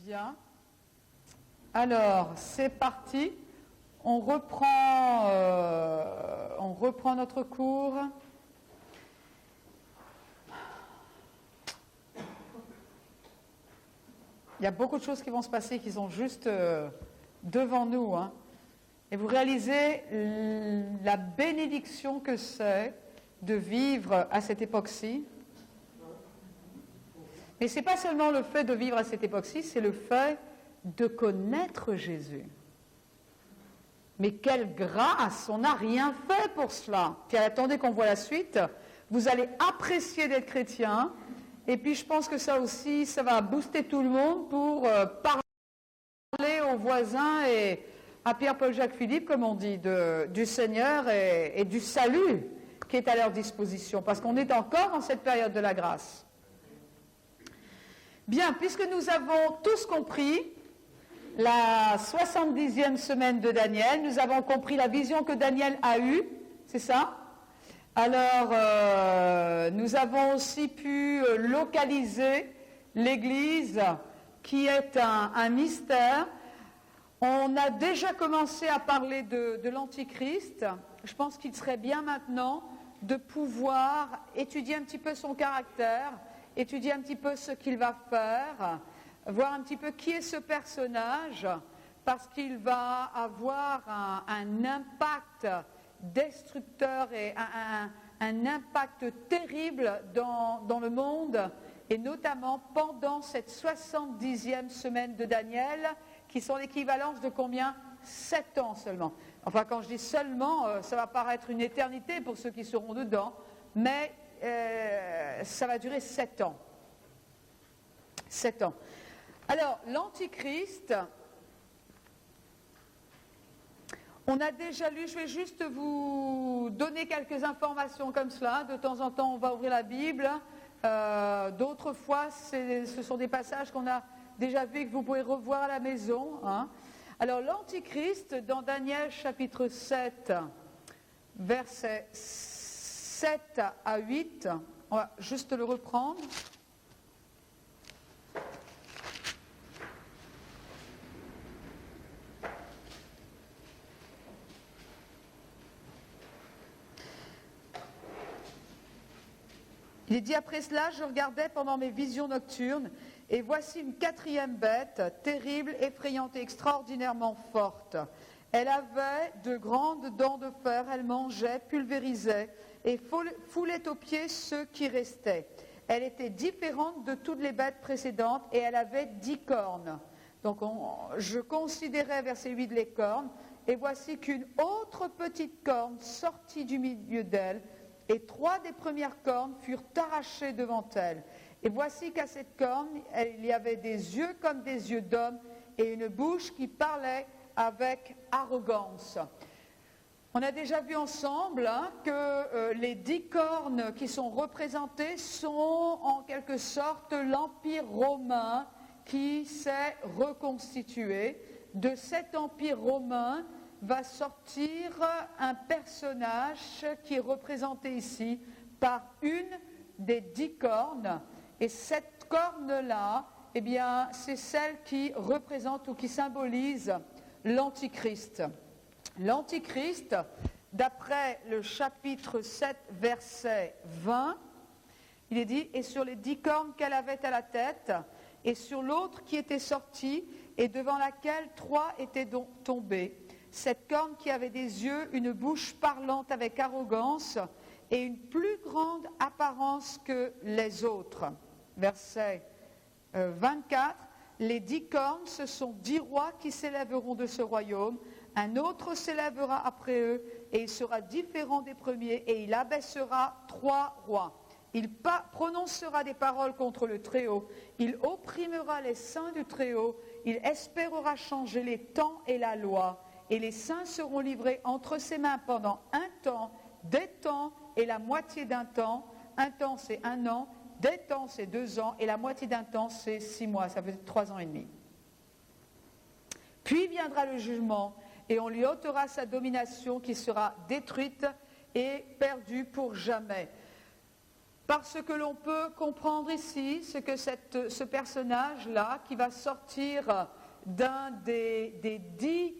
Bien. Alors, c'est parti. On reprend notre cours. Il y a beaucoup de choses qui vont se passer qui sont juste devant nous. Hein. Et vous réalisez la bénédiction que c'est de vivre à cette époque-ci. Mais ce n'est pas seulement le fait de vivre à cette époque-ci, c'est le fait de connaître Jésus. Mais quelle grâce! On n'a rien fait pour cela. Puis attendez qu'on voit la suite. Vous allez apprécier d'être chrétien. Et puis je pense que ça aussi, ça va booster tout le monde pour parler aux voisins et à Pierre-Paul Jacques-Philippe, comme on dit, du Seigneur et du salut qui est à leur disposition. Parce qu'on est encore en cette période de la grâce. Bien, puisque nous avons tous compris la 70e semaine de Daniel, nous avons compris la vision que Daniel a eue, c'est ça? Alors, nous avons aussi pu localiser l'Église qui est un mystère. On a déjà commencé à parler de l'Antichrist. Je pense qu'il serait bien maintenant de pouvoir étudier un petit peu son caractère, étudier un petit peu ce qu'il va faire, voir un petit peu qui est ce personnage, parce qu'il va avoir un impact destructeur et un impact terrible dans le monde, et notamment pendant cette 70e semaine de Daniel, qui sont l'équivalence de combien? 7 ans seulement. Enfin, quand je dis seulement, ça va paraître une éternité pour ceux qui seront dedans, mais ça va durer 7 ans. 7 ans. Alors, l'Antichrist, on a déjà lu, je vais juste vous donner quelques informations comme cela. De temps en temps, on va ouvrir la Bible. D'autres fois, ce sont des passages qu'on a déjà vus et que vous pouvez revoir à la maison. Hein. Alors, l'Antichrist, dans Daniel chapitre 7, versets 7 à 8, on va juste le reprendre. Il est dit: après cela, je regardais pendant mes visions nocturnes, et voici une 4e bête, terrible, effrayante et extraordinairement forte. Elle avait de grandes dents de fer, elle mangeait, pulvérisait, et foulait aux pieds ceux qui restaient. Elle était différente de toutes les bêtes précédentes, et elle avait 10 cornes. Donc je considérais, verset 8, les cornes, et voici qu'une autre petite corne sortit du milieu d'elle, et 3 des premières cornes furent arrachées devant elle. Et voici qu'à cette corne, il y avait des yeux comme des yeux d'homme, et une bouche qui parlait avec arrogance. On a déjà vu ensemble que les 10 cornes qui sont représentées sont en quelque sorte l'Empire romain qui s'est reconstitué. De cet Empire romain va sortir un personnage qui est représenté ici par une des 10 cornes. Et cette corne-là, eh bien, c'est celle qui représente ou qui symbolise l'Antichrist. L'Antichrist, d'après le chapitre 7, verset 20, il est dit: et sur les 10 cornes qu'elle avait à la tête, et sur l'autre qui était sortie, et devant laquelle 3 étaient tombés. Cette corne qui avait des yeux, une bouche parlante avec arrogance, et une plus grande apparence que les autres. Verset 24, les 10 cornes, ce sont 10 rois qui s'élèveront de ce royaume. Un autre s'élèvera après eux, et il sera différent des premiers, et il abaissera 3 rois. Il prononcera des paroles contre le Très-Haut, il opprimera les saints du Très-Haut, il espérera changer les temps et la loi, et les saints seront livrés entre ses mains pendant un temps, des temps et la moitié d'un temps. Un temps, c'est 1 an, des temps, c'est 2 ans, et la moitié d'un temps, c'est 6 mois, ça fait 3 ans et demi. Puis viendra le jugement, et on lui ôtera sa domination qui sera détruite et perdue pour jamais. Parce que l'on peut comprendre ici, c'est que ce personnage-là, qui va sortir d'un des 10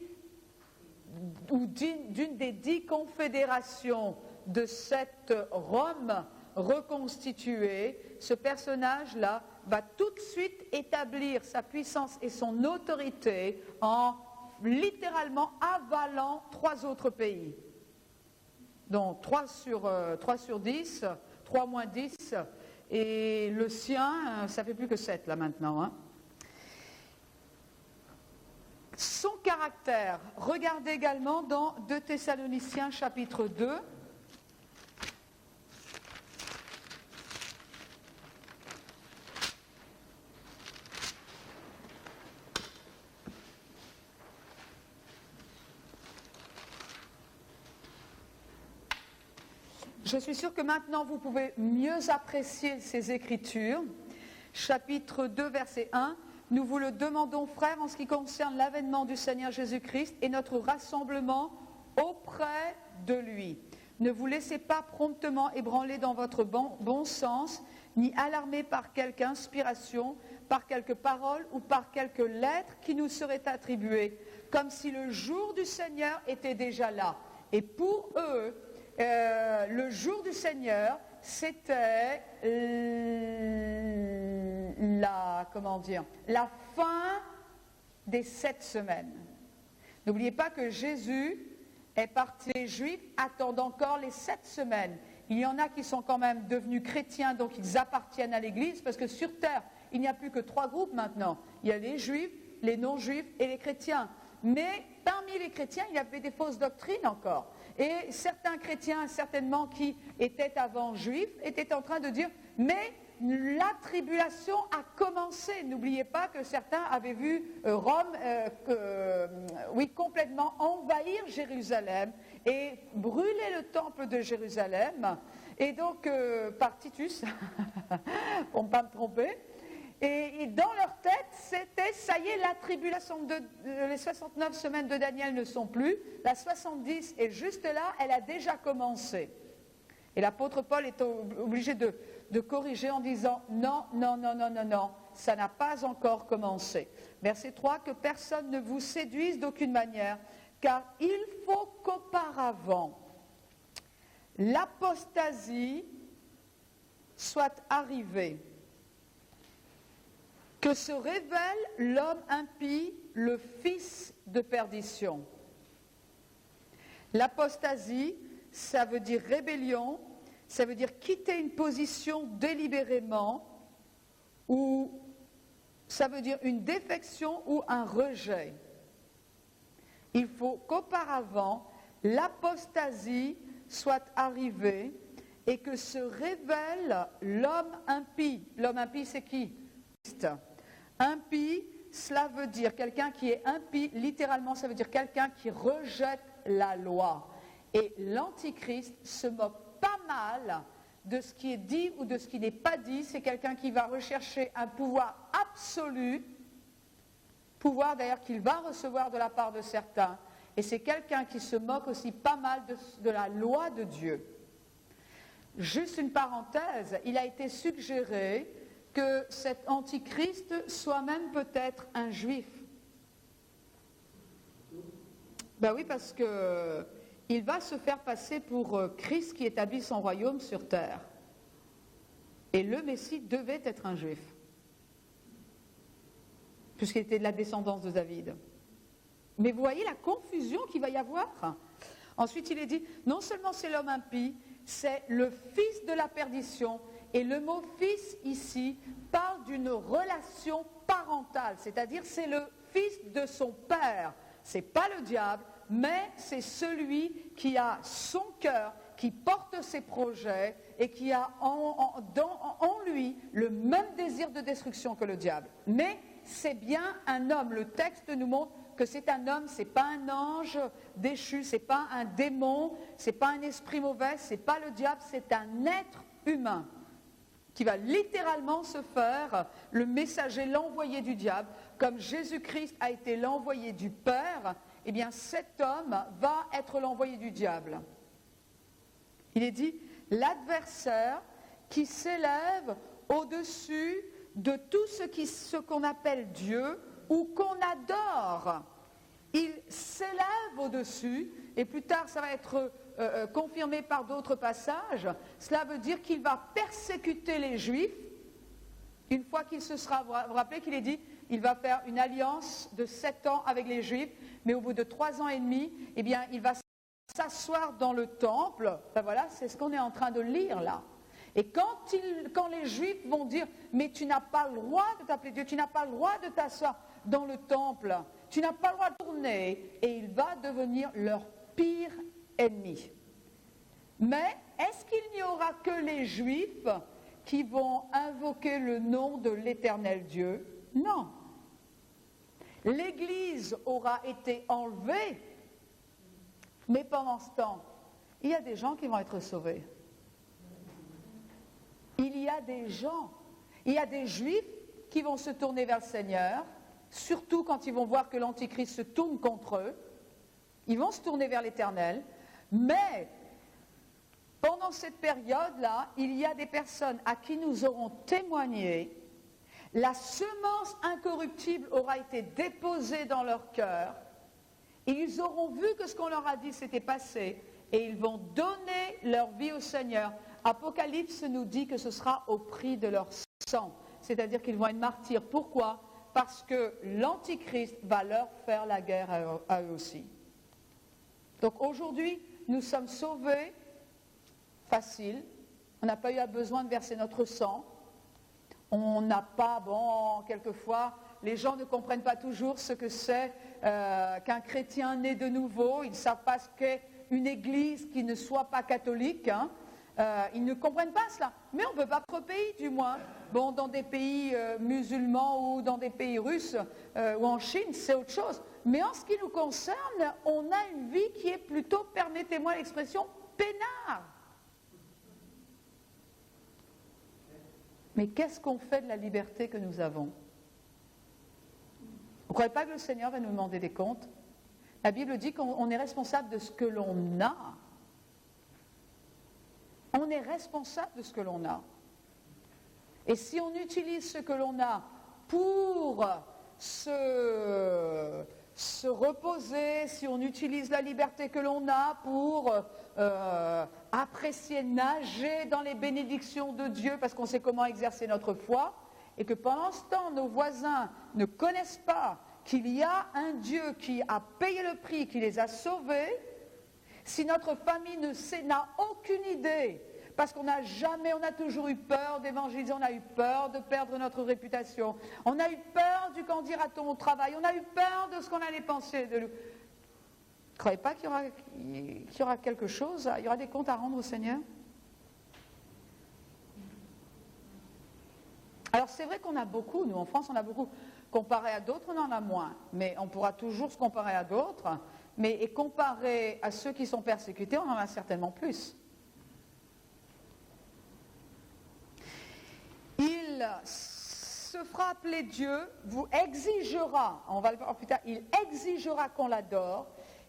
ou d'une des 10 confédérations de cette Rome reconstituée, ce personnage-là va tout de suite établir sa puissance et son autorité en littéralement avalant 3 autres pays. Donc 3 sur 10, 3 moins 10, et le sien, ça fait plus que 7 là maintenant. Hein. Son caractère, regardez également dans 2 Thessaloniciens chapitre 2. Je suis sûre que maintenant vous pouvez mieux apprécier ces Écritures. Chapitre 2, verset 1. Nous vous le demandons, frères, en ce qui concerne l'avènement du Seigneur Jésus-Christ et notre rassemblement auprès de lui. Ne vous laissez pas promptement ébranler dans votre bon sens, ni alarmer par quelque inspiration, par quelque parole ou par quelque lettre qui nous serait attribuée, comme si le jour du Seigneur était déjà là. Et pour eux, le jour du Seigneur, c'était la fin des 7 semaines. N'oubliez pas que Jésus est parti, les Juifs attendent encore les 7 semaines. Il y en a qui sont quand même devenus chrétiens, donc ils appartiennent à l'Église, parce que sur terre, il n'y a plus que 3 groupes maintenant. Il y a les Juifs, les non-Juifs et les chrétiens. Mais parmi les chrétiens, il y avait des fausses doctrines encore. Et certains chrétiens, certainement, qui étaient avant juifs, étaient en train de dire « mais la tribulation a commencé ». N'oubliez pas que certains avaient vu Rome complètement envahir Jérusalem et brûler le temple de Jérusalem. Et donc, par Titus, pour ne pas me tromper. Et dans leur tête, c'était, ça y est, la tribulation, les 69 semaines de Daniel ne sont plus, la 70 est juste là, elle a déjà commencé. Et l'apôtre Paul est obligé de corriger en disant, non, ça n'a pas encore commencé. Verset 3, que personne ne vous séduise d'aucune manière, car il faut qu'auparavant, l'apostasie soit arrivée, que se révèle l'homme impie, le fils de perdition. L'apostasie, ça veut dire rébellion, ça veut dire quitter une position délibérément, ou ça veut dire une défection ou un rejet. Il faut qu'auparavant, l'apostasie soit arrivée et que se révèle l'homme impie. L'homme impie, c'est qui ? Impie, cela veut dire quelqu'un qui est impie, littéralement ça veut dire quelqu'un qui rejette la loi. Et l'antichrist se moque pas mal de ce qui est dit ou de ce qui n'est pas dit. C'est quelqu'un qui va rechercher un pouvoir absolu, pouvoir d'ailleurs qu'il va recevoir de la part de certains. Et c'est quelqu'un qui se moque aussi pas mal de la loi de Dieu. Juste une parenthèse, il a été suggéré que cet antichrist soit même peut-être un juif. Ben oui, parce qu'il va se faire passer pour Christ qui établit son royaume sur terre. Et le Messie devait être un juif, puisqu'il était de la descendance de David. Mais vous voyez la confusion qu'il va y avoir. Ensuite, il est dit, non seulement c'est l'homme impie, c'est le fils de la perdition. Et le mot « fils » ici parle d'une relation parentale, c'est-à-dire c'est le fils de son père. Ce n'est pas le diable, mais c'est celui qui a son cœur, qui porte ses projets et qui a en lui le même désir de destruction que le diable. Mais c'est bien un homme. Le texte nous montre que c'est un homme, ce n'est pas un ange déchu, ce n'est pas un démon, ce n'est pas un esprit mauvais, ce n'est pas le diable, c'est un être humain qui va littéralement se faire le messager, l'envoyé du diable, comme Jésus-Christ a été l'envoyé du Père, eh bien cet homme va être l'envoyé du diable. Il est dit, l'adversaire qui s'élève au-dessus de tout ce qu'on appelle Dieu ou qu'on adore. Il s'élève au-dessus, et plus tard ça va être confirmé par d'autres passages. Cela veut dire qu'il va persécuter les Juifs. Une fois qu'il se sera, vous vous rappelez qu'il est dit, il va faire une alliance de 7 ans avec les Juifs, mais au bout de 3 ans et demi, eh bien, il va s'asseoir dans le temple. Ben voilà, c'est ce qu'on est en train de lire là. Et quand les Juifs vont dire, mais tu n'as pas le droit de t'appeler Dieu, tu n'as pas le droit de t'asseoir dans le temple, tu n'as pas le droit de tourner, et il va devenir leur pire ennemi. Mais est-ce qu'il n'y aura que les Juifs qui vont invoquer le nom de l'Éternel Dieu? Non. L'Église aura été enlevée, mais pendant ce temps, il y a des gens qui vont être sauvés. Il y a des gens, il y a des Juifs qui vont se tourner vers le Seigneur, surtout quand ils vont voir que l'Antichrist se tourne contre eux. Ils vont se tourner vers l'Éternel, mais pendant cette période-là, il y a des personnes à qui nous aurons témoigné. La semence incorruptible aura été déposée dans leur cœur. Ils auront vu que ce qu'on leur a dit s'était passé et ils vont donner leur vie au Seigneur. Apocalypse nous dit que ce sera au prix de leur sang, c'est-à-dire qu'ils vont être martyrs. Pourquoi? Parce que l'Antichrist va leur faire la guerre à eux aussi. Donc aujourd'hui, nous sommes sauvés, facile, on n'a pas eu besoin de verser notre sang, on n'a pas, quelquefois, les gens ne comprennent pas toujours ce que c'est qu'un chrétien né de nouveau, ils ne savent pas ce qu'est une église qui ne soit pas catholique, ils ne comprennent pas cela. Mais on ne peut pas, notre pays du moins, dans des pays musulmans ou dans des pays russes ou en Chine, c'est autre chose. Mais en ce qui nous concerne, on a une vie qui est plutôt, permettez-moi l'expression, peinard. Mais qu'est-ce qu'on fait de la liberté que nous avons? Vous ne croyez pas que le Seigneur va nous demander des comptes? La Bible dit qu'on est responsable de ce que l'on a. On est responsable de ce que l'on a. Et si on utilise ce que l'on a pour se reposer, si on utilise la liberté que l'on a pour apprécier, nager dans les bénédictions de Dieu parce qu'on sait comment exercer notre foi, et que pendant ce temps, nos voisins ne connaissent pas qu'il y a un Dieu qui a payé le prix, qui les a sauvés, si notre famille n'a aucune idée, parce qu'on a toujours eu peur d'évangéliser, on a eu peur de perdre notre réputation, on a eu peur du qu'en dira-t-on au travail, on a eu peur de ce qu'on allait penser de nous. Vous ne croyez pas qu'il y aura quelque chose, il y aura des comptes à rendre au Seigneur? Alors c'est vrai qu'on a beaucoup, nous en France on a beaucoup, comparé à d'autres on en a moins, mais on pourra toujours se comparer à d'autres, et comparé à ceux qui sont persécutés, on en a certainement plus. Il se fera appeler Dieu, vous exigera, on va le voir plus tard, il exigera qu'on l'adore,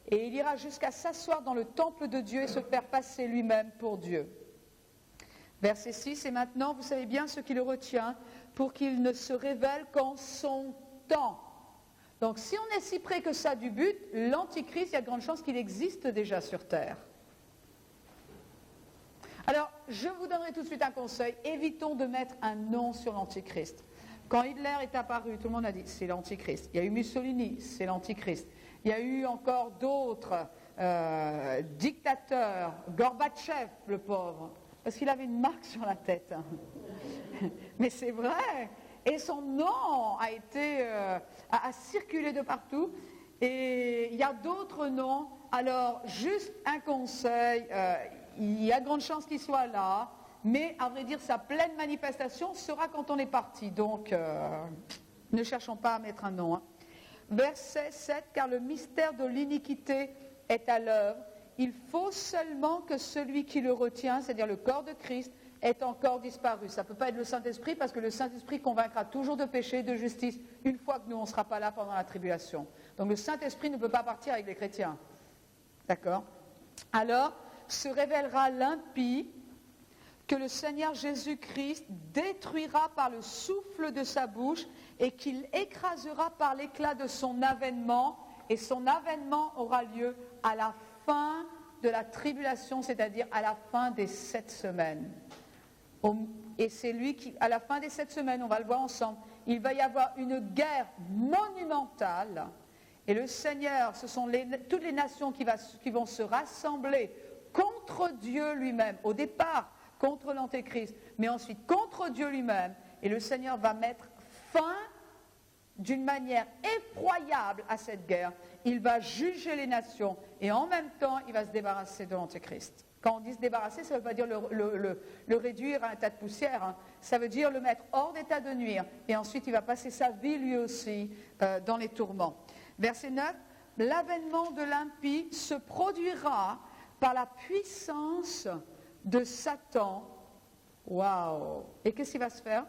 et il ira jusqu'à s'asseoir dans le temple de Dieu et se faire passer lui-même pour Dieu. Verset 6, et maintenant vous savez bien ce qui le retient, pour qu'il ne se révèle qu'en son temps. Donc si on est si près que ça du but, l'Antichrist, il y a de grandes chances qu'il existe déjà sur terre. Alors, je vous donnerai tout de suite un conseil, évitons de mettre un nom sur l'Antichrist. Quand Hitler est apparu, tout le monde a dit, c'est l'Antichrist. Il y a eu Mussolini, c'est l'Antichrist. Il y a eu encore d'autres dictateurs, Gorbatchev, le pauvre, parce qu'il avait une marque sur la tête. Mais c'est vrai, et son nom a circulé de partout, et il y a d'autres noms. Alors, juste un conseil, il y a de grandes chances qu'il soit là, mais à vrai dire, sa pleine manifestation sera quand on est parti. Donc, ne cherchons pas à mettre un nom. Verset 7, car le mystère de l'iniquité est à l'œuvre. Il faut seulement que celui qui le retient, c'est-à-dire le corps de Christ, ait encore disparu. Ça ne peut pas être le Saint-Esprit, parce que le Saint-Esprit convaincra toujours de péché et de justice, une fois que nous, on ne sera pas là pendant la tribulation. Donc le Saint-Esprit ne peut pas partir avec les chrétiens. D'accord? Alors, se révélera l'impie, que le Seigneur Jésus-Christ détruira par le souffle de sa bouche et qu'il écrasera par l'éclat de son avènement, et son avènement aura lieu à la fin de la tribulation, c'est-à-dire à la fin des 7 semaines. Et c'est lui qui, à la fin des 7 semaines, on va le voir ensemble, il va y avoir une guerre monumentale, et le Seigneur, ce sont toutes les nations qui vont se rassembler contre Dieu lui-même, au départ contre l'Antéchrist, mais ensuite contre Dieu lui-même, et le Seigneur va mettre fin d'une manière effroyable à cette guerre. Il va juger les nations et en même temps, il va se débarrasser de l'Antéchrist. Quand on dit se débarrasser, ça ne veut pas dire le réduire à un tas de poussière, hein. Ça veut dire le mettre hors d'état de nuire. Et ensuite, il va passer sa vie lui aussi dans les tourments. Verset 9, l'avènement de l'impie se produira par la puissance de Satan. Waouh! Et qu'est-ce qui va se faire?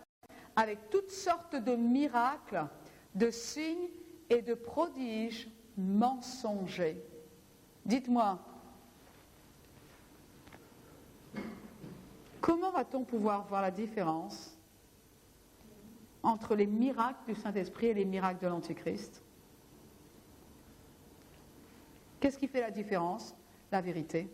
Avec toutes sortes de miracles, de signes et de prodiges mensongers. Dites-moi, comment va-t-on pouvoir voir la différence entre les miracles du Saint-Esprit et les miracles de l'Antéchrist? Qu'est-ce qui fait la différence? La vérité.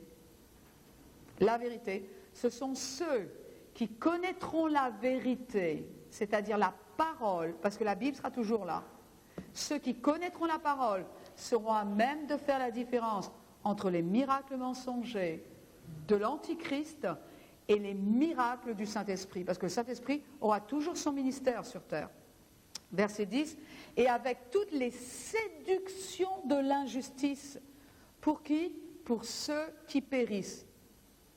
La vérité, ce sont ceux qui connaîtront la vérité, c'est-à-dire la parole, parce que la Bible sera toujours là. Ceux qui connaîtront la parole seront à même de faire la différence entre les miracles mensongers de l'Antichrist et les miracles du Saint-Esprit, parce que le Saint-Esprit aura toujours son ministère sur terre. Verset 10, et avec toutes les séductions de l'injustice. Pour qui? Pour ceux qui périssent.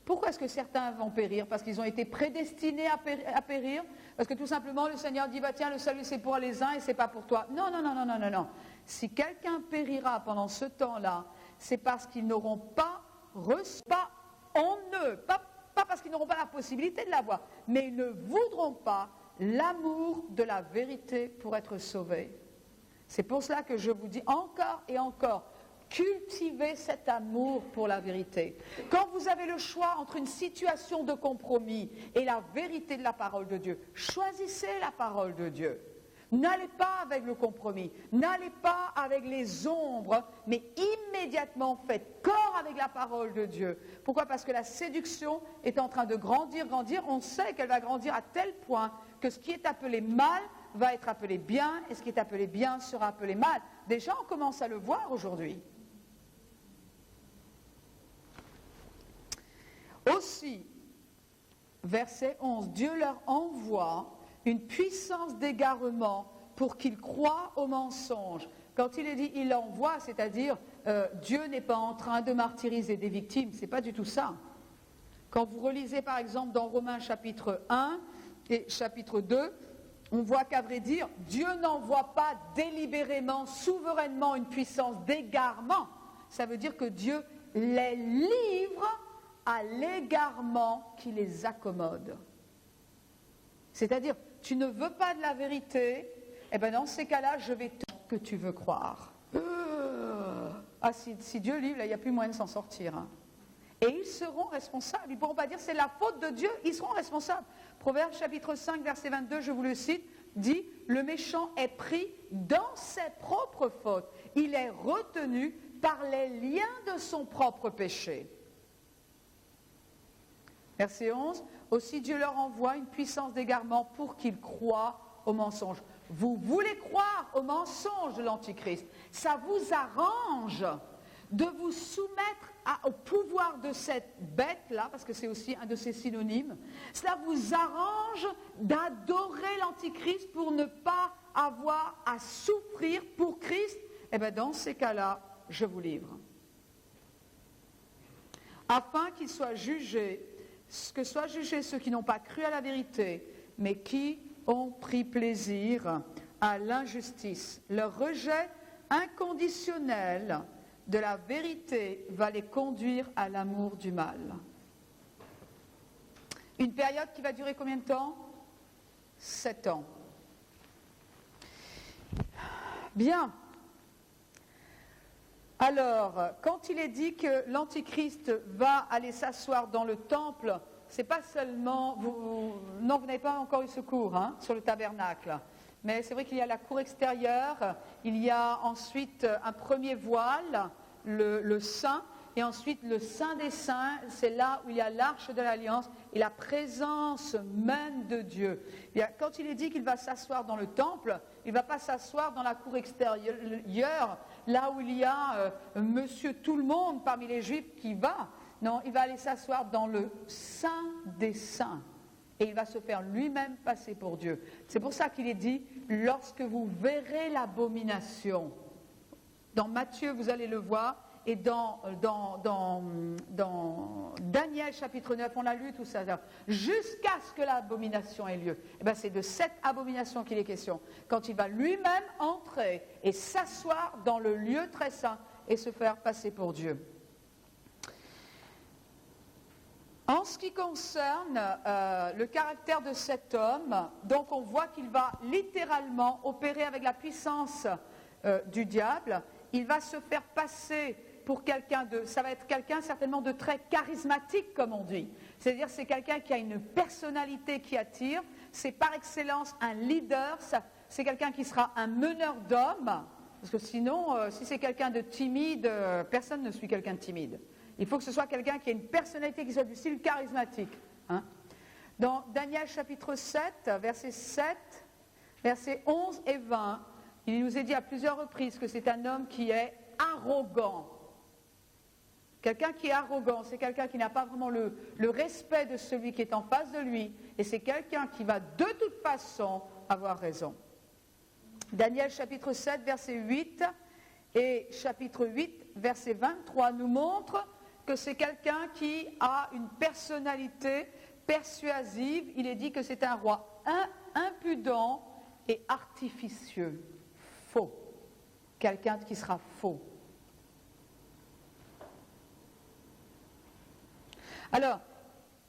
Pourquoi est-ce que certains vont périr? Parce qu'ils ont été prédestinés à périr? Parce que tout simplement le Seigneur dit, bah tiens, le salut c'est pour les uns et c'est pas pour toi. Non, non, non, non, non, non, non. Si quelqu'un périra pendant ce temps-là, c'est parce qu'ils n'auront pas reçu, pas en eux, pas parce qu'ils n'auront pas la possibilité de l'avoir, mais ils ne voudront pas l'amour de la vérité pour être sauvés. C'est pour cela que je vous dis encore et encore, cultivez cet amour pour la vérité. Quand vous avez le choix entre une situation de compromis et la vérité de la parole de Dieu, choisissez la parole de Dieu. N'allez pas avec le compromis, n'allez pas avec les ombres, mais immédiatement faites corps avec la parole de Dieu. Pourquoi? Parce que la séduction est en train de grandir, grandir. On sait qu'elle va grandir à tel point que ce qui est appelé mal va être appelé bien, et ce qui est appelé bien sera appelé mal. Déjà, on commence à le voir aujourd'hui. Aussi, verset 11, Dieu leur envoie une puissance d'égarement pour qu'ils croient au mensonge. Quand il est dit il envoie, c'est-à-dire Dieu n'est pas en train de martyriser des victimes, c'est pas du tout ça. Quand vous relisez par exemple dans Romains chapitre 1 et chapitre 2, on voit qu'à vrai dire, Dieu n'envoie pas délibérément, souverainement une puissance d'égarement. Ça veut dire que Dieu les livre à l'égarement qui les accommode. C'est-à-dire, tu ne veux pas de la vérité, eh bien dans ces cas-là, je vais te dire que tu veux croire. Si Dieu livre, là, il n'y a plus moyen de s'en sortir. Hein. Et ils seront responsables. Ils ne pourront pas dire c'est la faute de Dieu, ils seront responsables. Proverbe chapitre 5, verset 22, je vous le cite, dit « Le méchant est pris dans ses propres fautes. Il est retenu par les liens de son propre péché. » Verset 11, « Aussi Dieu leur envoie une puissance d'égarement pour qu'ils croient au mensonge. » Vous voulez croire au mensonge de l'Antichrist. Ça vous arrange de vous soumettre au pouvoir de cette bête-là, parce que c'est aussi un de ses synonymes. Cela vous arrange d'adorer l'Antichrist pour ne pas avoir à souffrir pour Christ. Eh bien, dans ces cas-là, je vous livre. Afin qu'ils soient jugés, que soient jugés ceux qui n'ont pas cru à la vérité, mais qui ont pris plaisir à l'injustice. Leur rejet inconditionnel de la vérité va les conduire à l'amour du mal. Une période qui va durer combien de temps? 7 ans. Bien. Alors, quand il est dit que l'Antichrist va aller s'asseoir dans le temple c'est pas seulement... non, vous n'avez pas encore eu secours sur le tabernacle. Mais c'est vrai qu'il y a la cour extérieure, il y a ensuite un premier voile, le saint, et ensuite le saint des saints, c'est là où il y a l'arche de l'alliance et la présence même de Dieu. Quand il est dit qu'il va s'asseoir dans le temple, il ne va pas s'asseoir dans la cour extérieure, là où il y a monsieur tout le monde parmi les Juifs qui va. Non, il va aller s'asseoir dans le saint des saints. Et il va se faire lui-même passer pour Dieu. C'est pour ça qu'il est dit, lorsque vous verrez l'abomination, dans Matthieu, vous allez le voir, et dans Daniel chapitre 9, on a lu tout ça, jusqu'à ce que l'abomination ait lieu. Et bien c'est de cette abomination qu'il est question, quand il va lui-même entrer et s'asseoir dans le lieu très saint et se faire passer pour Dieu. En ce qui concerne le caractère de cet homme, donc on voit qu'il va littéralement opérer avec la puissance du diable. Il va se faire passer pour quelqu'un ça va être quelqu'un certainement de très charismatique, comme on dit. C'est-à-dire c'est quelqu'un qui a une personnalité qui attire, c'est par excellence un leader, c'est quelqu'un qui sera un meneur d'hommes, parce que sinon, si c'est quelqu'un de timide, personne ne suit quelqu'un de timide. Il faut que ce soit quelqu'un qui ait une personnalité qui soit du style charismatique. Dans Daniel chapitre 7, versets 7, versets 11 et 20, il nous est dit à plusieurs reprises que c'est un homme qui est arrogant. Quelqu'un qui est arrogant, c'est quelqu'un qui n'a pas vraiment le respect de celui qui est en face de lui, et c'est quelqu'un qui va de toute façon avoir raison. Daniel chapitre 7, verset 8 et chapitre 8, verset 23 nous montrent que c'est quelqu'un qui a une personnalité persuasive. Il est dit que c'est un roi impudent et artificieux, faux. Quelqu'un qui sera faux. Alors,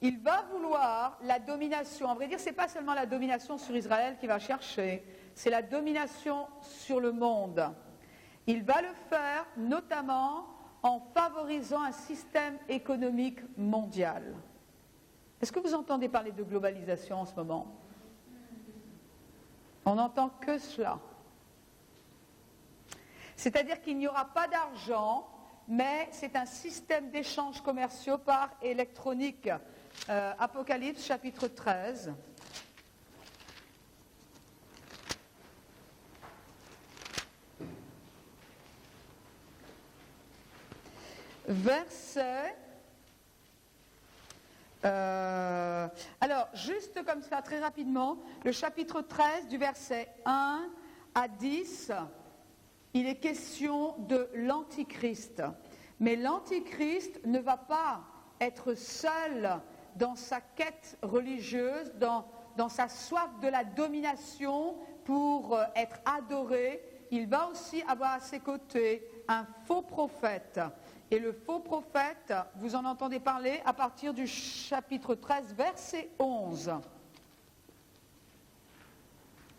il va vouloir la domination. À vrai dire, ce n'est pas seulement la domination sur Israël qu'il va chercher, c'est la domination sur le monde. Il va le faire notamment en favorisant un système économique mondial. Est-ce que vous entendez parler de globalisation en ce moment? On n'entend que cela. C'est-à-dire qu'il n'y aura pas d'argent, mais c'est un système d'échanges commerciaux par électronique. Apocalypse chapitre 13. Verset. Alors, juste comme ça, très rapidement, le chapitre 13, du verset 1 à 10, il est question de l'Antichrist. Mais l'Antichrist ne va pas être seul dans sa quête religieuse, dans sa soif de la domination pour être adoré. Il va aussi avoir à ses côtés un faux prophète. Et le faux prophète, vous en entendez parler à partir du chapitre 13, verset 11.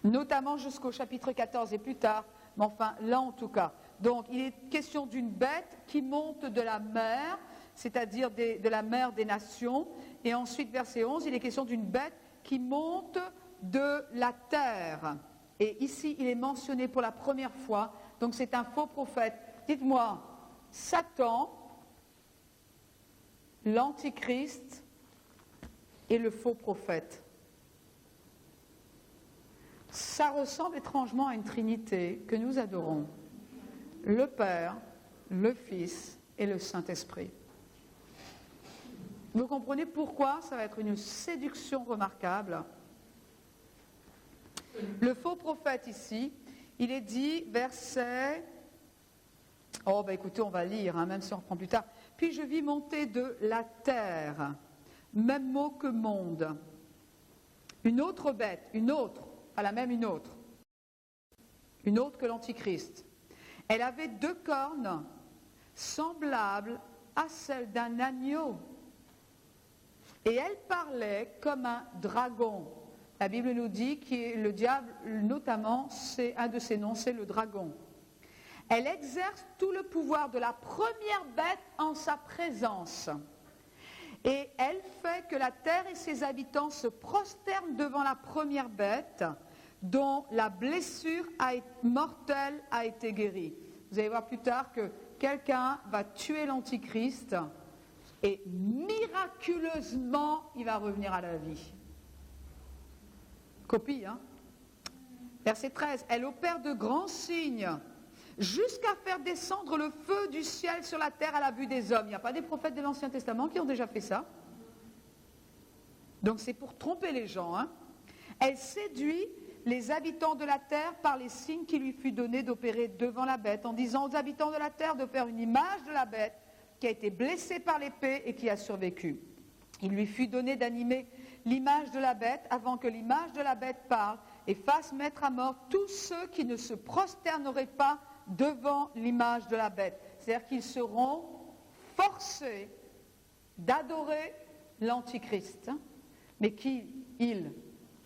Notamment jusqu'au chapitre 14 et plus tard, mais enfin là en tout cas. Donc il est question d'une bête qui monte de la mer, c'est-à-dire de la mer des nations. Et ensuite, verset 11, il est question d'une bête qui monte de la terre. Et ici, il est mentionné pour la première fois, donc c'est un faux prophète. Dites-moi, Satan, l'Antichrist et le faux prophète. Ça ressemble étrangement à une trinité que nous adorons. Le Père, le Fils et le Saint-Esprit. Vous comprenez pourquoi ça va être une séduction remarquable. Le faux prophète ici, il est dit, verset... Oh, ben écoutez, on va lire, même si on reprend plus tard. Puis je vis monter de la terre, même mot que monde, une autre bête, une autre, pas la même, une autre que l'Antichrist. Elle avait 2 cornes, semblables à celles d'un agneau. Et elle parlait comme un dragon. La Bible nous dit que le diable, notamment, c'est un de ses noms, c'est le dragon. Elle exerce tout le pouvoir de la première bête en sa présence. Et elle fait que la terre et ses habitants se prosternent devant la première bête dont la blessure mortelle a été guérie. Vous allez voir plus tard que quelqu'un va tuer l'Antichrist et miraculeusement, il va revenir à la vie. Copie, hein? Verset 13, elle opère de grands signes jusqu'à faire descendre le feu du ciel sur la terre à la vue des hommes. Il n'y a pas des prophètes de l'Ancien Testament qui ont déjà fait ça? Donc c'est pour tromper les gens, hein? Elle séduit les habitants de la terre par les signes qui lui fut donné d'opérer devant la bête, en disant aux habitants de la terre de faire une image de la bête qui a été blessée par l'épée et qui a survécu. Il lui fut donné d'animer l'image de la bête avant que l'image de la bête parle et fasse mettre à mort tous ceux qui ne se prosterneraient pas devant l'image de la bête. C'est-à-dire qu'ils seront forcés d'adorer l'Antichrist, mais qui,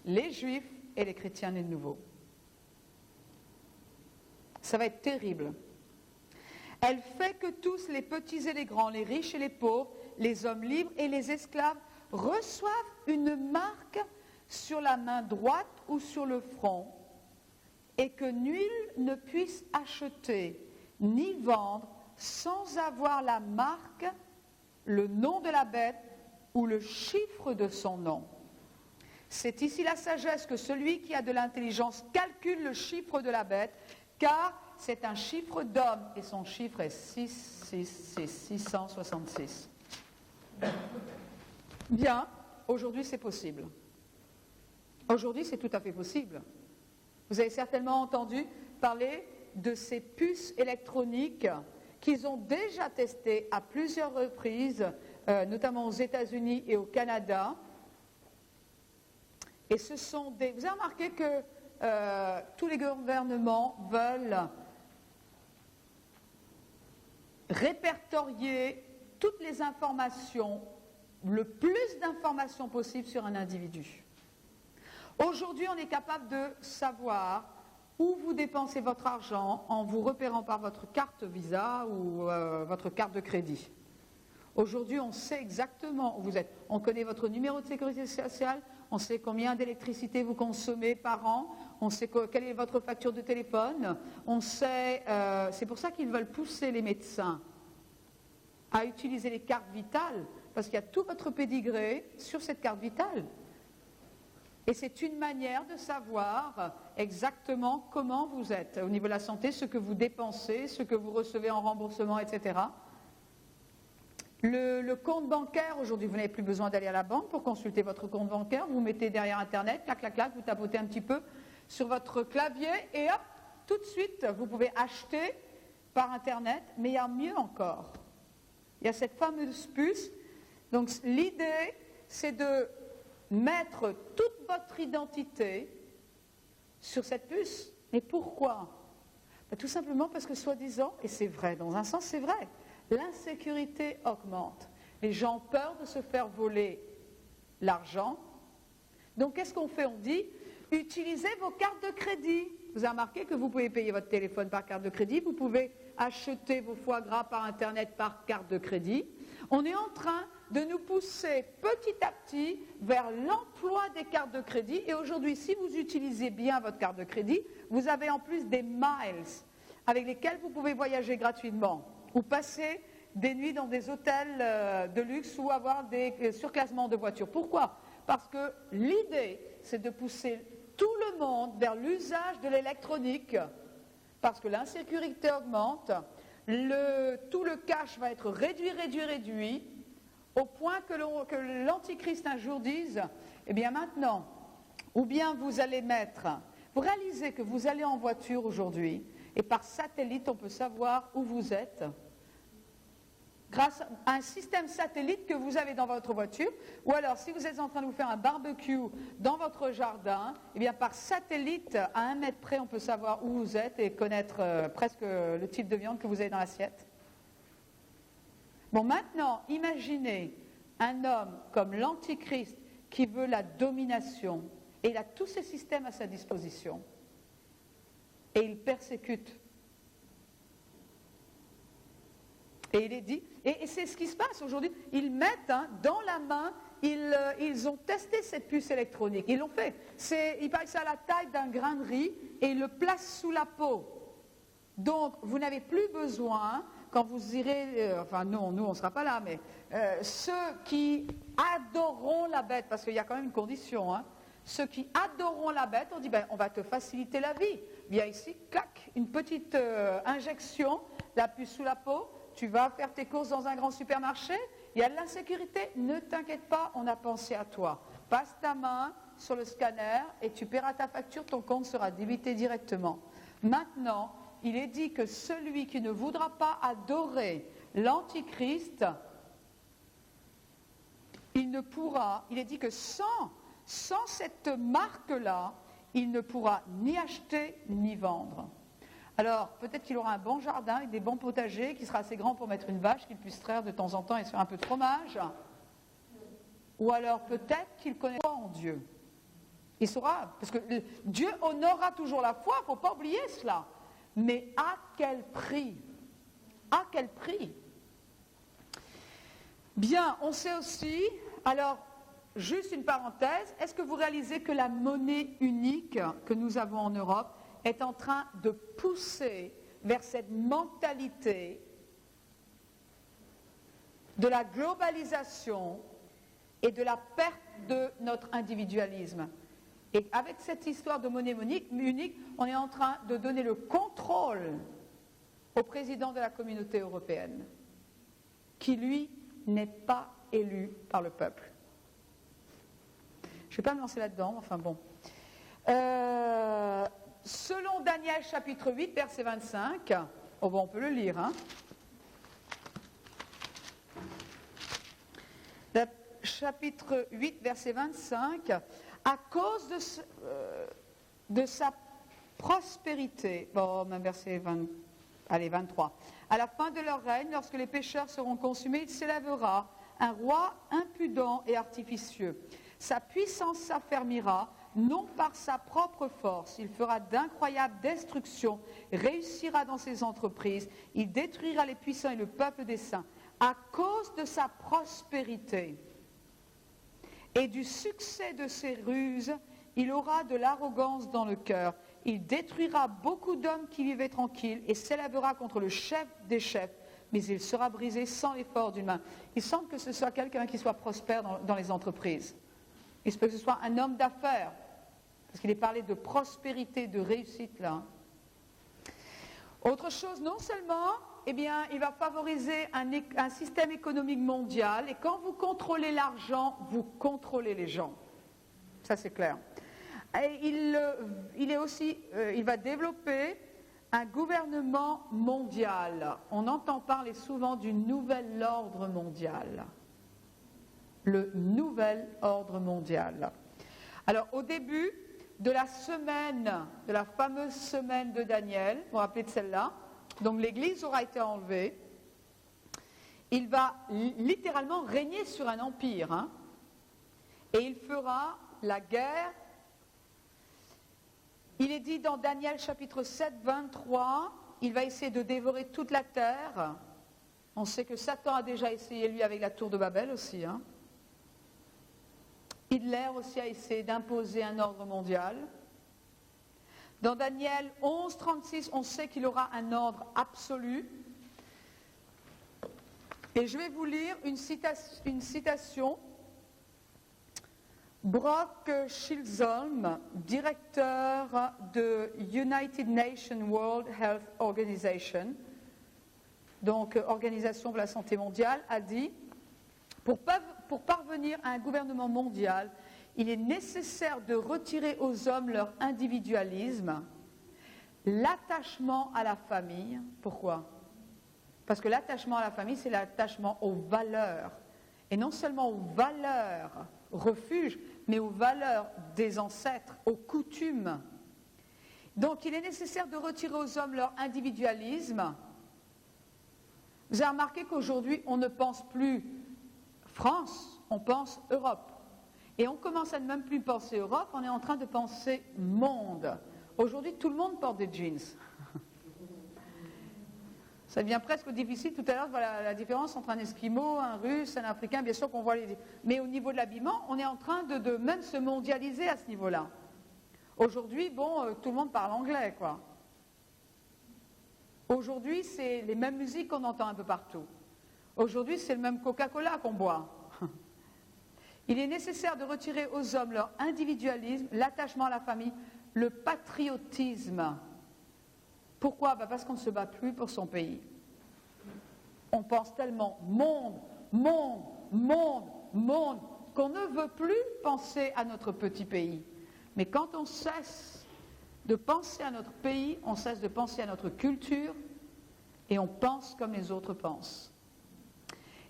les Juifs et les chrétiens nés de nouveau. Ça va être terrible. Elle fait que tous, les petits et les grands, les riches et les pauvres, les hommes libres et les esclaves, reçoivent une marque sur la main droite ou sur le front, et que nul ne puisse acheter ni vendre sans avoir la marque, le nom de la bête ou le chiffre de son nom. C'est ici la sagesse que celui qui a de l'intelligence calcule le chiffre de la bête, car c'est un chiffre d'homme et son chiffre est 666. Bien, aujourd'hui c'est possible. Aujourd'hui c'est tout à fait possible. Vous avez certainement entendu parler de ces puces électroniques qu'ils ont déjà testées à plusieurs reprises, notamment aux États-Unis et au Canada. Et ce sont des... Vous avez remarqué que tous les gouvernements veulent répertorier toutes les informations, le plus d'informations possible sur un individu. Aujourd'hui, on est capable de savoir où vous dépensez votre argent en vous repérant par votre carte Visa ou votre carte de crédit. Aujourd'hui, on sait exactement où vous êtes. On connaît votre numéro de sécurité sociale, on sait combien d'électricité vous consommez par an, on sait quelle est votre facture de téléphone, on sait... c'est pour ça qu'ils veulent pousser les médecins à utiliser les cartes vitales, parce qu'il y a tout votre pédigré sur cette carte vitale. Et c'est une manière de savoir exactement comment vous êtes au niveau de la santé, ce que vous dépensez, ce que vous recevez en remboursement, etc. Le compte bancaire, aujourd'hui, vous n'avez plus besoin d'aller à la banque pour consulter votre compte bancaire. Vous mettez derrière Internet, clac, clac, clac, vous tapotez un petit peu sur votre clavier et hop, tout de suite, vous pouvez acheter par Internet. Mais il y a mieux encore. Il y a cette fameuse puce. Donc l'idée, c'est de mettre toute votre identité sur cette puce. Mais pourquoi? Tout simplement parce que, soi-disant, et c'est vrai, dans un sens c'est vrai, l'insécurité augmente. Les gens ont peur de se faire voler l'argent. Donc qu'est-ce qu'on fait? On dit, utilisez vos cartes de crédit. Vous avez remarqué que vous pouvez payer votre téléphone par carte de crédit, vous pouvez acheter vos foie gras par Internet par carte de crédit. On est en train de nous pousser petit à petit vers l'emploi des cartes de crédit. Et aujourd'hui, si vous utilisez bien votre carte de crédit, vous avez en plus des miles avec lesquels vous pouvez voyager gratuitement ou passer des nuits dans des hôtels de luxe ou avoir des surclassements de voitures. Pourquoi? Parce que l'idée, c'est de pousser tout le monde vers l'usage de l'électronique, parce que l'insécurité augmente, tout le cash va être réduit, au point que l'Antichrist un jour dise, eh bien maintenant, ou bien vous allez vous réalisez que vous allez en voiture aujourd'hui, et par satellite on peut savoir où vous êtes, grâce à un système satellite que vous avez dans votre voiture, ou alors si vous êtes en train de vous faire un barbecue dans votre jardin, eh bien par satellite, à 1 mètre près, on peut savoir où vous êtes et connaître presque le type de viande que vous avez dans l'assiette. Bon, maintenant, imaginez un homme comme l'Antichrist qui veut la domination, et il a tous ces systèmes à sa disposition, et il persécute. Et il est dit, et c'est ce qui se passe aujourd'hui, ils mettent dans la main, ils ont testé cette puce électronique, ils l'ont fait. Il paraît que c'est à la taille d'un grain de riz et ils le placent sous la peau. Donc vous n'avez plus besoin, quand vous irez, enfin non, nous on ne sera pas là, mais ceux qui adoreront la bête, parce qu'il y a quand même une condition, ceux qui adoreront la bête, on dit on va te faciliter la vie. Viens ici, clac, une petite injection, la puce sous la peau. Tu vas faire tes courses dans un grand supermarché, il y a de l'insécurité, ne t'inquiète pas, on a pensé à toi. Passe ta main sur le scanner et tu paieras ta facture, ton compte sera débité directement. Maintenant, il est dit que celui qui ne voudra pas adorer l'Antichrist, il ne pourra, il est dit que sans cette marque-là, il ne pourra ni acheter ni vendre. Alors, peut-être qu'il aura un bon jardin avec des bons potagers, qui sera assez grand pour mettre une vache, qu'il puisse traire de temps en temps et se faire un peu de fromage. Ou alors, peut-être qu'il connaît foi en Dieu. Il saura, parce que Dieu honorera toujours la foi, il ne faut pas oublier cela. Mais à quel prix? À quel prix? Bien, on sait aussi, alors, juste une parenthèse, est-ce que vous réalisez que la monnaie unique que nous avons en Europe est en train de pousser vers cette mentalité de la globalisation et de la perte de notre individualisme. Et avec cette histoire de monnaie unique, on est en train de donner le contrôle au président de la communauté européenne, qui lui n'est pas élu par le peuple. Je ne vais pas me lancer là-dedans, enfin bon. Selon Daniel chapitre 8, verset 25, on peut le lire, chapitre 8, verset 25, à cause de sa prospérité, même verset 23, à la fin de leur règne, lorsque les pécheurs seront consumés, il s'élèvera un roi impudent et artificieux. Sa puissance s'affermira, non par sa propre force, il fera d'incroyables destructions, réussira dans ses entreprises, il détruira les puissants et le peuple des saints. À cause de sa prospérité et du succès de ses ruses, il aura de l'arrogance dans le cœur. Il détruira beaucoup d'hommes qui vivaient tranquilles et s'élèvera contre le chef des chefs, mais il sera brisé sans l'effort d'une main. Il semble que ce soit quelqu'un qui soit prospère dans les entreprises. Il se peut que ce soit un homme d'affaires, parce qu'il est parlé de prospérité, de réussite là. Autre chose, non seulement, il va favoriser un système économique mondial, et quand vous contrôlez l'argent, vous contrôlez les gens. Ça c'est clair. Et il va développer un gouvernement mondial. On entend parler souvent du nouvel ordre mondial. Le nouvel ordre mondial. Alors, au début de la fameuse semaine de Daniel, vous vous rappelez de celle-là, donc l'Église aura été enlevée, il va littéralement régner sur un empire, et il fera la guerre. Il est dit dans Daniel chapitre 7, 23, il va essayer de dévorer toute la terre. On sait que Satan a déjà essayé, lui, avec la tour de Babel aussi. Hitler aussi a essayé d'imposer un ordre mondial. Dans Daniel 11, 36, on sait qu'il aura un ordre absolu. Et je vais vous lire une citation. Brock Schilzholm, directeur de United Nations World Health Organization, donc Organisation pour la santé mondiale, a dit pour parvenir à un gouvernement mondial, il est nécessaire de retirer aux hommes leur individualisme, l'attachement à la famille. Pourquoi? Parce que l'attachement à la famille, c'est l'attachement aux valeurs. Et non seulement aux valeurs refuge, mais aux valeurs des ancêtres, aux coutumes. Donc il est nécessaire de retirer aux hommes leur individualisme. Vous avez remarqué qu'aujourd'hui, on ne pense plus France, on pense Europe. Et on commence à ne même plus penser Europe, on est en train de penser monde. Aujourd'hui, tout le monde porte des jeans. Ça devient presque difficile. Tout à l'heure, voilà la différence entre un Esquimau, un Russe, un Africain. Bien sûr qu'on voit les... Mais au niveau de l'habillement, on est en train de même se mondialiser à ce niveau-là. Aujourd'hui, tout le monde parle anglais, quoi. Aujourd'hui, c'est les mêmes musiques qu'on entend un peu partout. Aujourd'hui, c'est le même Coca-Cola qu'on boit. Il est nécessaire de retirer aux hommes leur individualisme, l'attachement à la famille, le patriotisme. Pourquoi ? Parce qu'on ne se bat plus pour son pays. On pense tellement monde, monde, monde, monde, qu'on ne veut plus penser à notre petit pays. Mais quand on cesse de penser à notre pays, on cesse de penser à notre culture et on pense comme les autres pensent.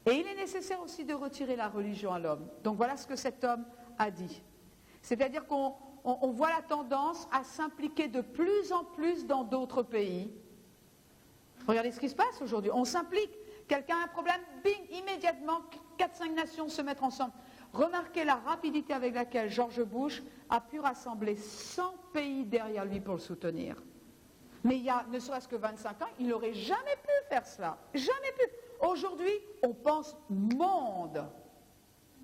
Et il est nécessaire aussi de retirer la religion à l'homme. Donc voilà ce que cet homme a dit. C'est-à-dire qu'on voit la tendance à s'impliquer de plus en plus dans d'autres pays. Regardez ce qui se passe aujourd'hui. On s'implique. Quelqu'un a un problème, bing, immédiatement, 4-5 nations se mettent ensemble. Remarquez la rapidité avec laquelle George Bush a pu rassembler 100 pays derrière lui pour le soutenir. Mais il y a ne serait-ce que 25 ans, il n'aurait jamais pu faire cela. Jamais pu. Aujourd'hui, on pense monde.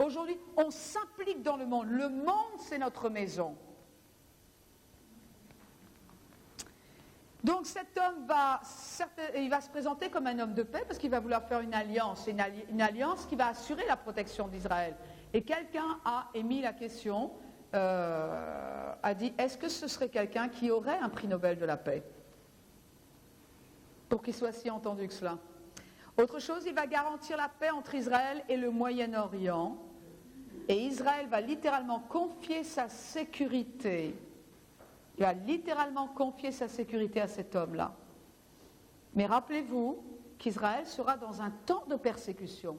Aujourd'hui, on s'implique dans le monde. Le monde, c'est notre maison. Donc cet homme il va se présenter comme un homme de paix parce qu'il va vouloir faire une alliance qui va assurer la protection d'Israël. Et quelqu'un a émis la question, a dit, est-ce que ce serait quelqu'un qui aurait un prix Nobel de la paix ? Pour qu'il soit si entendu que cela. Autre chose, il va garantir la paix entre Israël et le Moyen-Orient. Et Israël va littéralement confier sa sécurité. Il va littéralement confier sa sécurité à cet homme-là. Mais rappelez-vous qu'Israël sera dans un temps de persécution.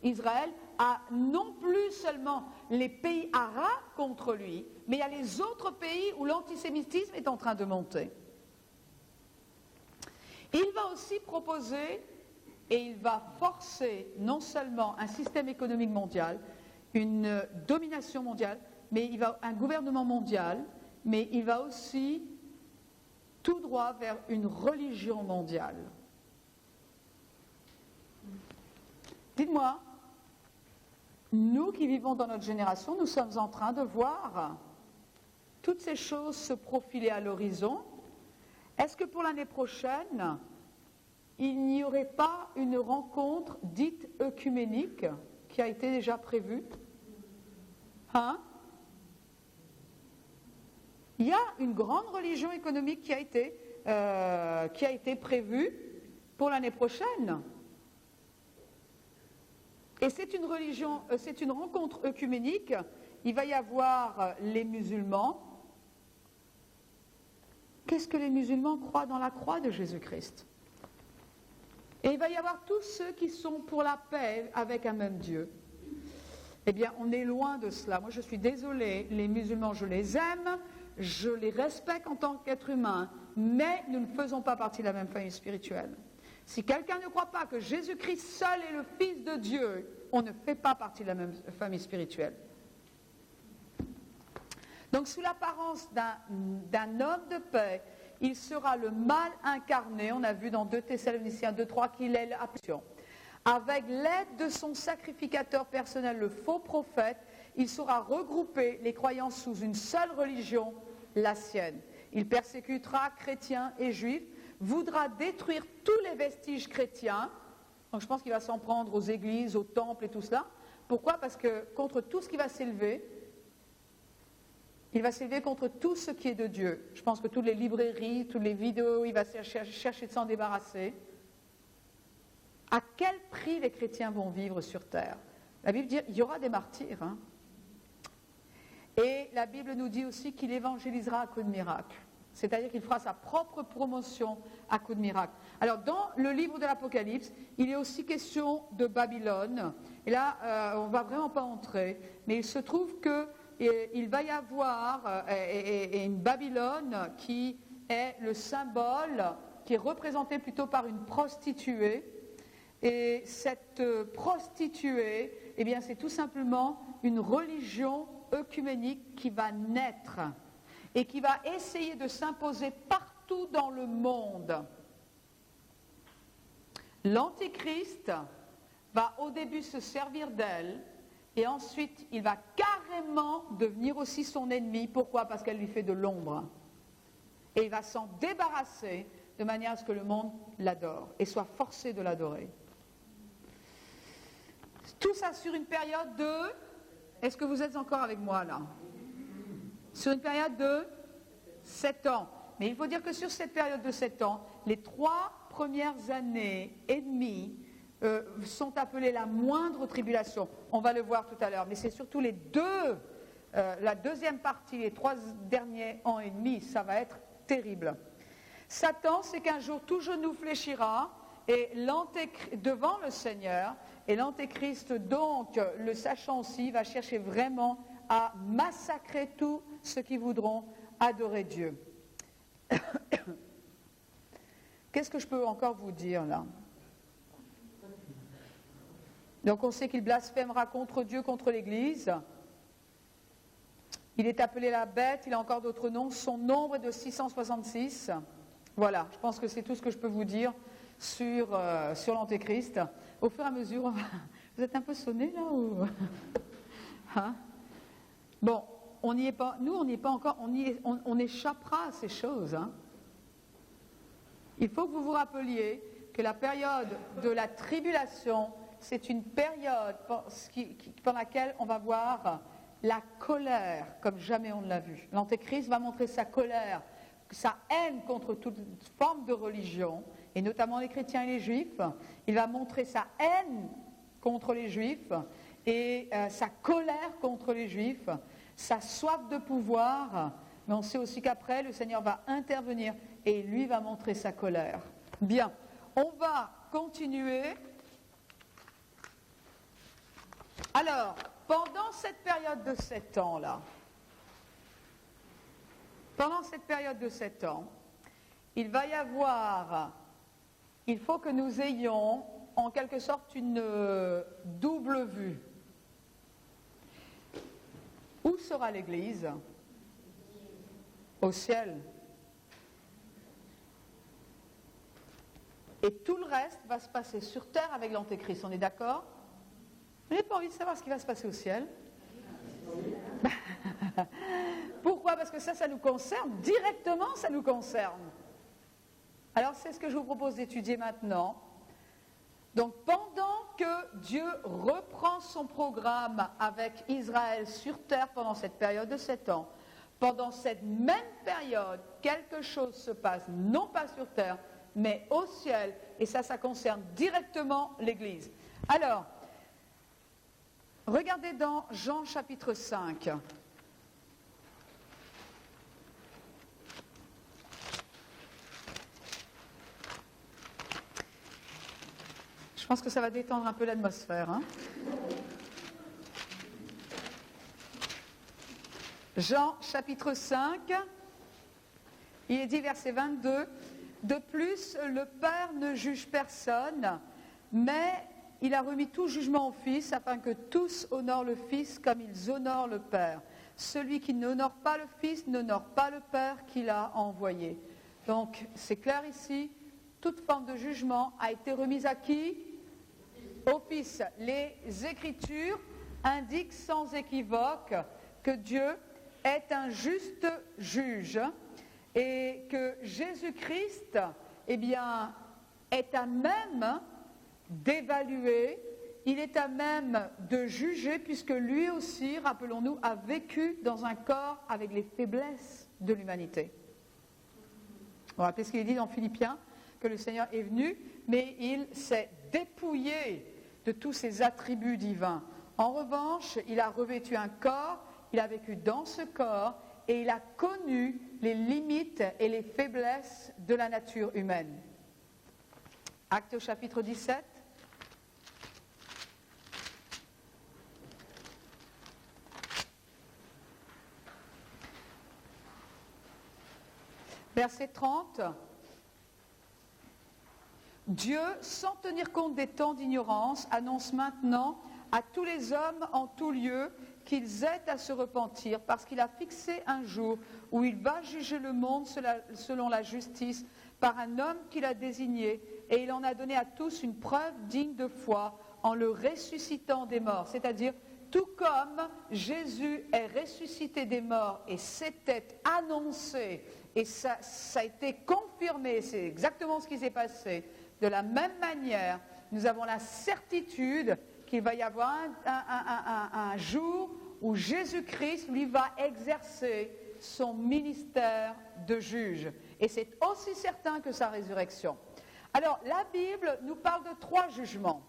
Israël a non plus seulement les pays arabes contre lui, mais il y a les autres pays où l'antisémitisme est en train de monter. Il va aussi proposer et il va forcer non seulement un système économique mondial, une domination mondiale, mais il va un gouvernement mondial, mais il va aussi tout droit vers une religion mondiale. Dites-moi, nous qui vivons dans notre génération, nous sommes en train de voir toutes ces choses se profiler à l'horizon. Est-ce que pour l'année prochaine, il n'y aurait pas une rencontre dite œcuménique qui a été déjà prévue ? Il y a une grande religion économique qui a été prévue pour l'année prochaine. Et c'est une rencontre œcuménique. Il va y avoir les musulmans. Qu'est-ce que les musulmans croient dans la croix de Jésus-Christ ? Et il va y avoir tous ceux qui sont pour la paix avec un même Dieu. Eh bien, on est loin de cela. Moi, je suis désolée, les musulmans, je les aime, je les respecte en tant qu'être humain, mais nous ne faisons pas partie de la même famille spirituelle. Si quelqu'un ne croit pas que Jésus-Christ seul est le Fils de Dieu, on ne fait pas partie de la même famille spirituelle. Donc, sous l'apparence d'un homme de paix, il sera le mal incarné. On a vu dans 2 Thessaloniciens 2:3 qu'il est l'apparition. Avec l'aide de son sacrificateur personnel, le faux prophète, il saura regrouper les croyants sous une seule religion, la sienne. Il persécutera chrétiens et juifs, voudra détruire tous les vestiges chrétiens. Donc je pense qu'il va s'en prendre aux églises, aux temples et tout cela. Pourquoi ? Parce que contre tout ce qui va s'élever, il va s'élever contre tout ce qui est de Dieu. Je pense que toutes les librairies, toutes les vidéos, il va chercher de s'en débarrasser. À quel prix les chrétiens vont vivre sur terre ? La Bible dit qu'il y aura des martyrs. Et la Bible nous dit aussi qu'il évangélisera à coups de miracles. C'est-à-dire qu'il fera sa propre promotion à coups de miracles. Alors, dans le livre de l'Apocalypse, il est aussi question de Babylone. Et là, on ne va vraiment pas entrer. Mais il se trouve qu'il va y avoir une Babylone qui est le symbole, qui est représenté plutôt par une prostituée. Et cette prostituée, eh bien, c'est tout simplement une religion œcuménique qui va naître et qui va essayer de s'imposer partout dans le monde. L'Antéchrist va au début se servir d'elle et ensuite il va carrément devenir aussi son ennemi. Pourquoi? Parce qu'elle lui fait de l'ombre. Et il va s'en débarrasser de manière à ce que le monde l'adore et soit forcé de l'adorer. Tout ça sur une période de... Est-ce que vous êtes encore avec moi là? Sur une période de 7 ans. Mais il faut dire que sur cette période de 7 ans, les 3 premières années et demie sont appelées la moindre tribulation. On va le voir tout à l'heure, mais c'est surtout la deuxième partie, les 3 derniers ans et demi, ça va être terrible. Satan, c'est qu'un jour tout genou fléchira et devant le Seigneur, et l'Antéchrist, donc, le sachant aussi, va chercher vraiment à massacrer tous ceux qui voudront adorer Dieu. Qu'est-ce que je peux encore vous dire là? Donc on sait qu'il blasphémera contre Dieu, contre l'Église. Il est appelé la bête, il a encore d'autres noms. Son nombre est de 666. Voilà, je pense que c'est tout ce que je peux vous dire sur l'Antéchrist. Au fur et à mesure, vous êtes un peu sonnés là ou... Hein? Bon, on n'y est pas, nous on n'y est pas encore, on échappera à ces choses. Hein. Il faut que vous vous rappeliez que la période de la tribulation, c'est une période pendant laquelle on va voir la colère comme jamais on ne l'a vu. L'Antéchrist va montrer sa colère, sa haine contre toute forme de religion, et notamment les chrétiens et les juifs. Il va montrer sa haine contre les juifs et sa colère contre les juifs, sa soif de pouvoir, mais on sait aussi qu'après, le Seigneur va intervenir et lui va montrer sa colère. Bien, on va continuer. Alors, pendant cette période de 7 ans-là, il faut que nous ayons en quelque sorte une double vue. Où sera l'Église? Au ciel. Et tout le reste va se passer sur terre avec l'Antéchrist, on est d'accord? Vous n'avez pas envie de savoir ce qui va se passer au ciel? Pourquoi? Parce que ça nous concerne, directement ça nous concerne. Alors c'est ce que je vous propose d'étudier maintenant. Donc pendant que Dieu reprend son programme avec Israël sur terre pendant cette période de 7 ans, pendant cette même période, quelque chose se passe, non pas sur terre, mais au ciel, et ça concerne directement l'Église. Alors, regardez dans Jean chapitre 5. Je pense que ça va détendre un peu l'atmosphère. Hein. Jean chapitre 5, il est dit verset 22, « De plus, le Père ne juge personne, mais il a remis tout jugement au Fils, afin que tous honorent le Fils comme ils honorent le Père. Celui qui n'honore pas le Fils n'honore pas le Père qui l'a envoyé. » Donc, c'est clair ici, toute forme de jugement a été remise à qui? Au Fils. Les Écritures indiquent sans équivoque que Dieu est un juste juge et que Jésus-Christ, eh bien, est à même d'évaluer, il est à même de juger, puisque lui aussi, rappelons-nous, a vécu dans un corps avec les faiblesses de l'humanité. On va rappeler ce qu'il est dit dans Philippiens, que le Seigneur est venu, mais il s'est dépouillé de tous ses attributs divins. En revanche, il a revêtu un corps, il a vécu dans ce corps et il a connu les limites et les faiblesses de la nature humaine. Actes au chapitre 17. Verset 30. Dieu, sans tenir compte des temps d'ignorance, annonce maintenant à tous les hommes en tout lieu qu'ils aient à se repentir, parce qu'il a fixé un jour où il va juger le monde selon la justice par un homme qu'il a désigné, et il en a donné à tous une preuve digne de foi en le ressuscitant des morts. C'est-à-dire, tout comme Jésus est ressuscité des morts et s'était annoncé, et ça a été confirmé, c'est exactement ce qui s'est passé, de la même manière, nous avons la certitude qu'il va y avoir un jour où Jésus-Christ, lui, va exercer son ministère de juge. Et c'est aussi certain que sa résurrection. Alors, la Bible nous parle de 3 jugements.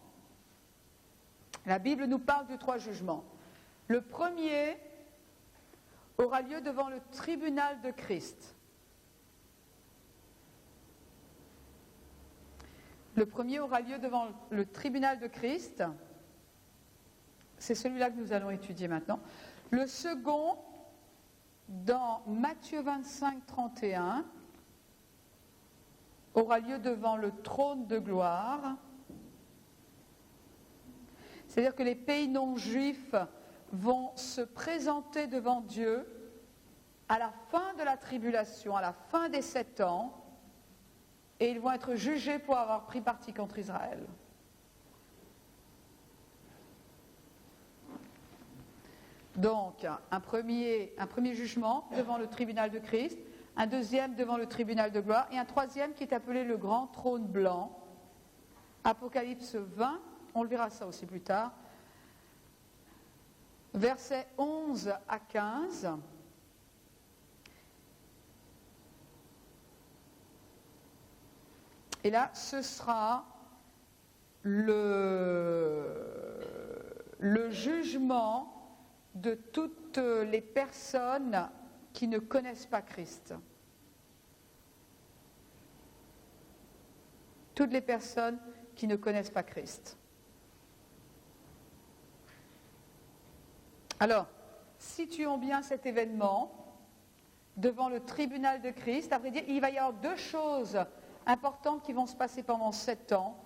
La Bible nous parle de 3 jugements. Le premier aura lieu devant le tribunal de Christ. Le premier aura lieu devant le tribunal de Christ. C'est celui-là que nous allons étudier maintenant. Le second, dans Matthieu 25, 31, aura lieu devant le trône de gloire. C'est-à-dire que les pays non juifs vont se présenter devant Dieu à la fin de la tribulation, à la fin des 7 ans, et ils vont être jugés pour avoir pris parti contre Israël. Donc, un premier jugement devant le tribunal de Christ, un deuxième devant le tribunal de gloire, et un troisième qui est appelé le grand trône blanc. Apocalypse 20, on le verra ça aussi plus tard. Versets 11 à 15. Et là, ce sera le jugement de toutes les personnes qui ne connaissent pas Christ. Toutes les personnes qui ne connaissent pas Christ. Alors, situons bien cet événement devant le tribunal de Christ. À vrai dire, il va y avoir 2 choses importantes qui vont se passer pendant 7 ans.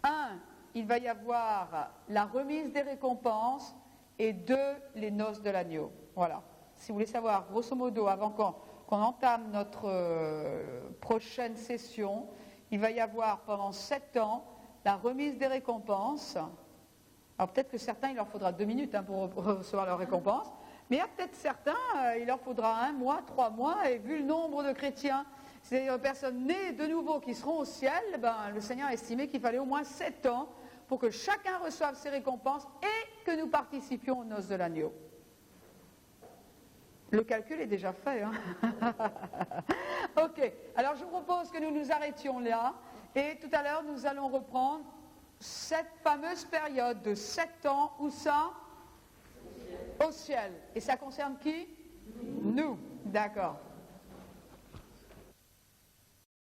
1, il va y avoir la remise des récompenses, et 2, les noces de l'agneau. Voilà. Si vous voulez savoir, grosso modo, avant qu'on entame notre prochaine session, il va y avoir pendant 7 ans la remise des récompenses. Alors peut-être que certains, il leur faudra 2 minutes pour recevoir leur récompense, mais il y a peut-être certains, il leur faudra 1 mois, 3 mois, et vu le nombre de chrétiens, c'est-à-dire de personnes nées de nouveau qui seront au ciel, le Seigneur a estimé qu'il fallait au moins 7 ans pour que chacun reçoive ses récompenses et que nous participions aux noces de l'agneau. Le calcul est déjà fait. Ok, alors je vous propose que nous nous arrêtions là, et tout à l'heure nous allons reprendre cette fameuse période de 7 ans, où ça ? Au ciel. Et ça concerne qui ? Nous. D'accord.